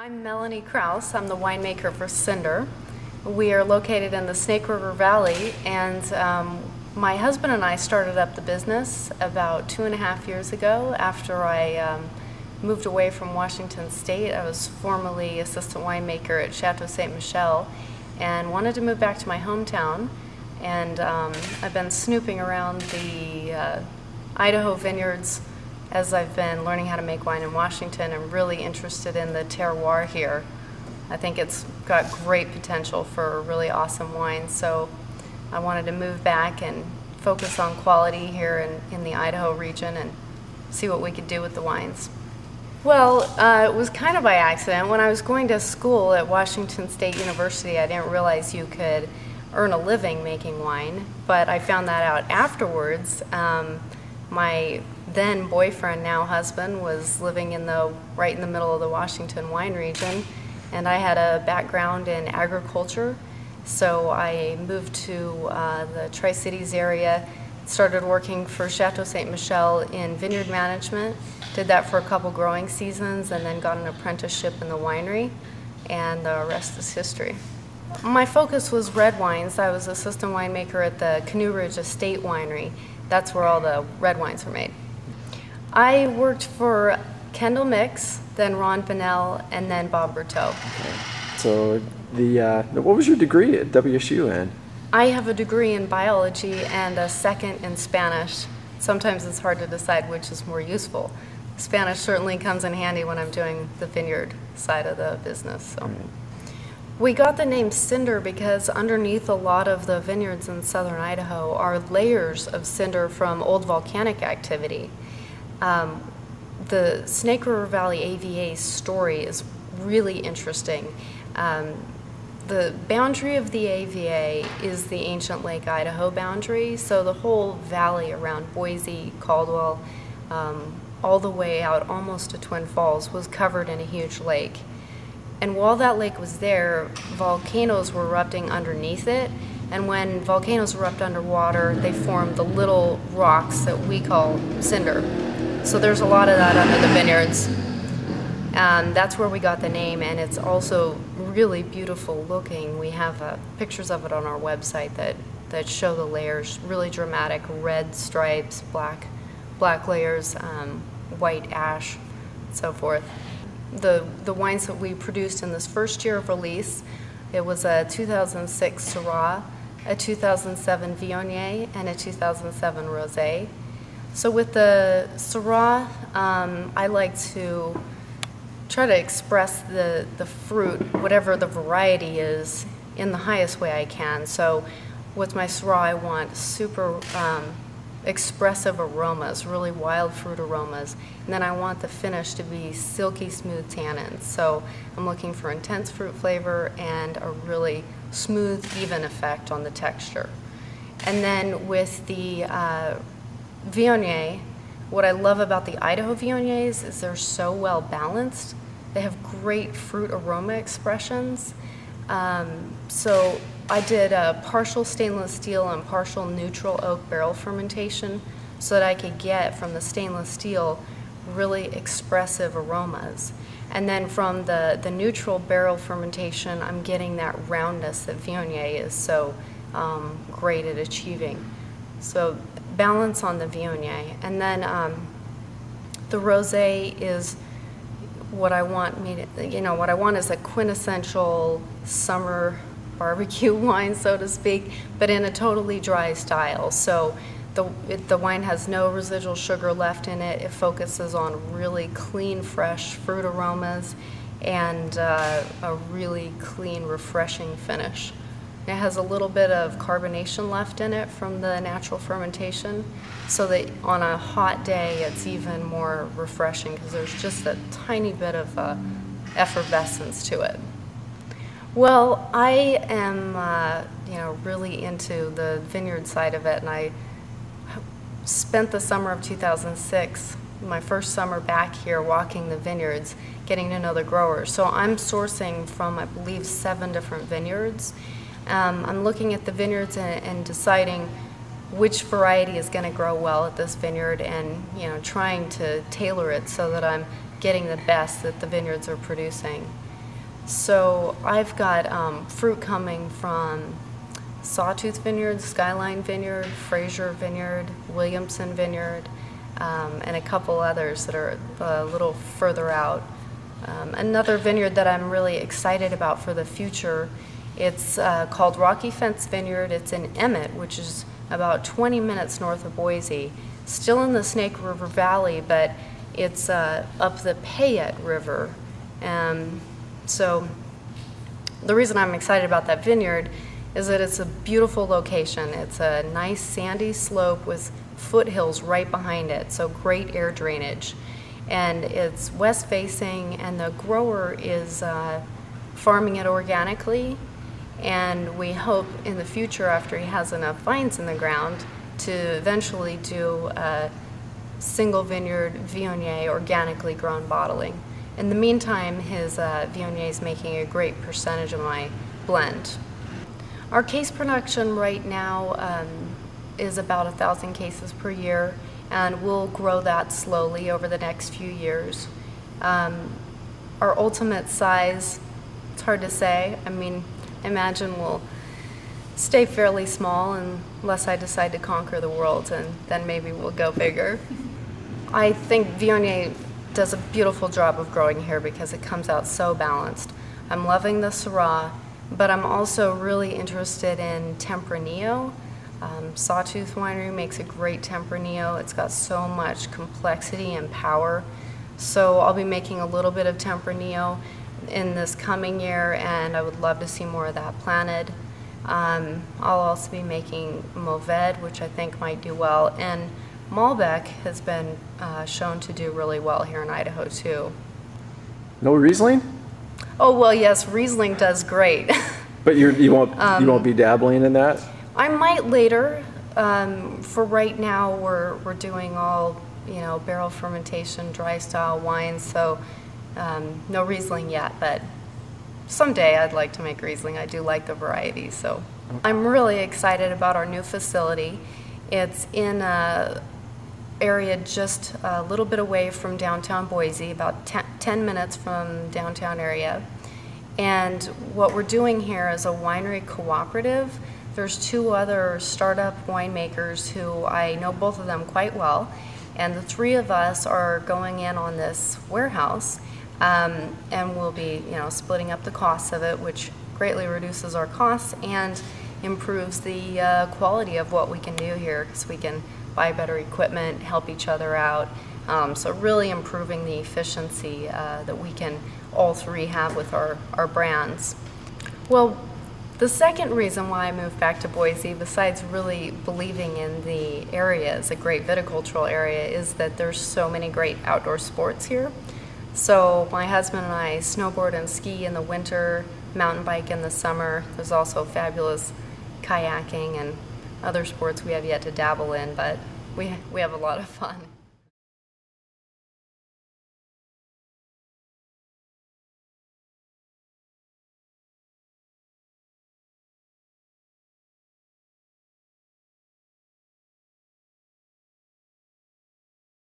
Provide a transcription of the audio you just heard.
I'm Melanie Krause. I'm the winemaker for Cinder. We are located in the Snake River Valley, and my husband and I started up the business about 2.5 years ago after I moved away from Washington State. I was formerly assistant winemaker at Chateau Ste. Michelle and wanted to move back to my hometown. And I've been snooping around the Idaho vineyards as I've been learning how to make wine in Washington. I'm really interested in the terroir here. I think it's got great potential for really awesome wine, so I wanted to move back and focus on quality here in the Idaho region and see what we could do with the wines. Well, it was kind of by accident. When I was going to school at Washington State University, I didn't realize you could earn a living making wine, but I found that out afterwards. My then boyfriend, now husband, was living right in the middle of the Washington wine region, and I had a background in agriculture, so I moved to the Tri-Cities area, started working for Chateau Ste. Michelle in vineyard management, did that for a couple growing seasons, and then got an apprenticeship in the winery, and the rest is history. My focus was red wines. I was assistant winemaker at the Canoe Ridge Estate Winery. That's where all the red wines are made. I worked for Kendall Mix, then Ron Bonnell, and then Bob Berteau. Okay. So what was your degree at WSU in? I have a degree in biology and a second in Spanish. Sometimes it's hard to decide which is more useful. Spanish certainly comes in handy when I'm doing the vineyard side of the business. So. Right. We got the name Cinder because underneath a lot of the vineyards in southern Idaho are layers of cinder from old volcanic activity. The Snake River Valley AVA story is really interesting. The boundary of the AVA is the ancient Lake Idaho boundary, so the whole valley around Boise, Caldwell, all the way out almost to Twin Falls was covered in a huge lake. And while that lake was there, volcanoes were erupting underneath it, and when volcanoes erupt underwater, they form the little rocks that we call cinder. So there's a lot of that under the vineyards. That's where we got the name, and it's also really beautiful looking. We have pictures of it on our website that show the layers, really dramatic red stripes, black layers, white ash, and so forth. The wines that we produced in this first year of release, it was a 2006 Syrah, a 2007 Viognier, and a 2007 Rosé. So with the Syrah, I like to try to express the fruit, whatever the variety is, in the highest way I can. So with my Syrah, I want super expressive aromas, really wild fruit aromas, and then I want the finish to be silky smooth tannins. So I'm looking for intense fruit flavor and a really smooth, even effect on the texture. And then with the Viognier, what I love about the Idaho Viogniers is they're so well balanced. They have great fruit aroma expressions. So I did a partial stainless steel and partial neutral oak barrel fermentation so that I could get from the stainless steel really expressive aromas. And then from the neutral barrel fermentation, I'm getting that roundness that Viognier is so great at achieving. So balance on the Viognier. And then the Rosé is what I want what I want is a quintessential summer barbecue wine, so to speak, but in a totally dry style. So the wine has no residual sugar left in it. It focuses on really clean, fresh fruit aromas and a really clean, refreshing finish. It has a little bit of carbonation left in it from the natural fermentation, so that on a hot day it's even more refreshing because there's just a tiny bit of effervescence to it. Well, I am really into the vineyard side of it, and I spent the summer of 2006, my first summer back here, walking the vineyards, getting to know the growers. So I'm sourcing from, I believe, 7 different vineyards. I'm looking at the vineyards and deciding which variety is going to grow well at this vineyard, and trying to tailor it so that I'm getting the best that the vineyards are producing. So I've got fruit coming from Sawtooth Vineyard, Skyline Vineyard, Fraser Vineyard, Williamson Vineyard, and a couple others that are a little further out. Another vineyard that I'm really excited about for the future, it's called Rocky Fence Vineyard. It's in Emmett, which is about 20 minutes north of Boise. Still in the Snake River Valley, but it's up the Payette River. So the reason I'm excited about that vineyard is that it's a beautiful location. It's a nice sandy slope with foothills right behind it, so great air drainage. And it's west facing, and the grower is farming it organically, and we hope in the future, after he has enough vines in the ground, to eventually do a single vineyard Viognier organically grown bottling. In the meantime, his Viognier is making a great percentage of my blend. Our case production right now is about 1,000 cases per year, and we'll grow that slowly over the next few years. Our ultimate size, it's hard to say. I mean, imagine we'll stay fairly small unless I decide to conquer the world, and then maybe we'll go bigger. I think Viognier does a beautiful job of growing here because it comes out so balanced. I'm loving the Syrah, but I'm also really interested in Tempranillo. Sawtooth Winery makes a great Tempranillo. It's got so much complexity and power. So I'll be making a little bit of Tempranillo in this coming year, and I would love to see more of that planted. I'll also be making Mourvèdre, which I think might do well, and Malbec has been shown to do really well here in Idaho too. No Riesling? Oh well, yes, Riesling does great. But you won't be dabbling in that? I might later. For right now, we're doing all barrel fermentation, dry style wines, so no Riesling yet. But someday I'd like to make Riesling. I do like the variety, so I'm really excited about our new facility. It's in a area just a little bit away from downtown Boise, about 10 minutes from downtown area. And what we're doing here is a winery cooperative. There's two other startup winemakers who I know both of them quite well, and the three of us are going in on this warehouse, and we'll be splitting up the costs of it, which greatly reduces our costs and improves the quality of what we can do here, because we can buy better equipment, help each other out. So really improving the efficiency that we can all three have with our brands. Well, the second reason why I moved back to Boise, besides really believing in the area as a great viticultural area, is that there's so many great outdoor sports here. So my husband and I snowboard and ski in the winter, mountain bike in the summer. There's also fabulous kayaking and other sports we have yet to dabble in, but we have a lot of fun.